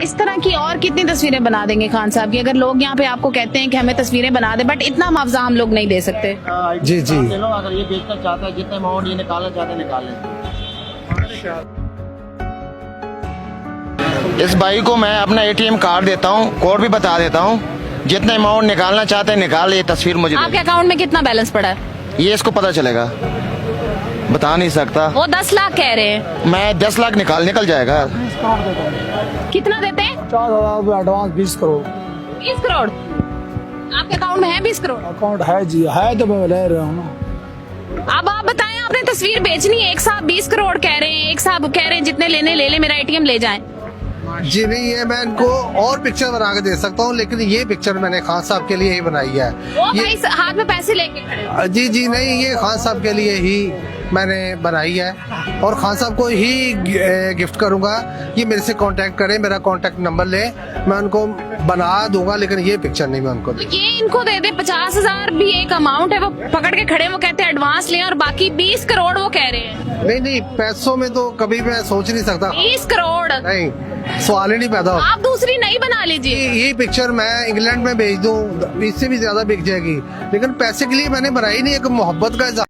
इस तरह की और कितनी तस्वीरें बना देंगे खान साहब की, अगर लोग यहाँ पे आपको कहते हैं कि हमें तस्वीरें बना दे, बट इतना मुआवजा हम लोग नहीं दे सकते। जी जी ले लो, अगर ये बेचना चाहता है, जितने अमाउंट ये निकालना चाहते हैं निकाल लें। इस भाई को मैं अपना एटीएम कार्ड देता हूँ, कोड भी बता देता हूँ, जितने अमाउंट निकालना चाहते हैं निकाल, ये तस्वीर मुझे आपके अकाउंट में कितना बैलेंस पड़ा है? ये इसको पता चलेगा, बता नहीं सकता। वो 10 लाख कह रहे हैं, मैं 10 लाख निकल जाएगा। कितना देते हैं? 4,000 एडवांस 20 करोड़ 20 करोड़ आपके अकाउंट में है? 20 करोड़ अकाउंट है जी, है तो मैं ले रहा हूँ ना। अब आप बताएं, आपने तस्वीर बेचनी है, एक साहब 20 करोड़ कह रहे हैं, एक साहब कह रहे हैं जितने लेने ले ले, मेरा एटीएम ले जाएं। जी नहीं, ये मैं इनको और पिक्चर बना के दे सकता हूँ, लेकिन ये पिक्चर मैंने खान साहब के लिए ही बनाई है। वो भाई हाथ में पैसे लेके खड़े हैं। जी जी नहीं, ये खान साहब के लिए ही मैंने बनाई है और खान साहब को ही गिफ्ट करूंगा। ये मेरे से कांटेक्ट करें, मेरा कांटेक्ट नंबर ले, मैं उनको बना दूंगा, लेकिन ये पिक्चर नहीं मैं उनको तो ये इनको दे दे। 50,000 भी एक अमाउंट है, वो पकड़ के खड़े, वो कहते हैं एडवांस लें, और बाकी 20 करोड़ वो कह रहे हैं। नहीं नहीं, पैसों में तो कभी मैं सोच नहीं सकता। 20 करोड़ नहीं, सवाल ही नहीं पैदा होता। आप दूसरी नहीं बना लीजिए। ये पिक्चर मैं इंग्लैंड में भेज दूं, इससे भी ज्यादा बिक जाएगी, लेकिन पैसे के लिए मैंने बनाई नहीं, एक मोहब्बत का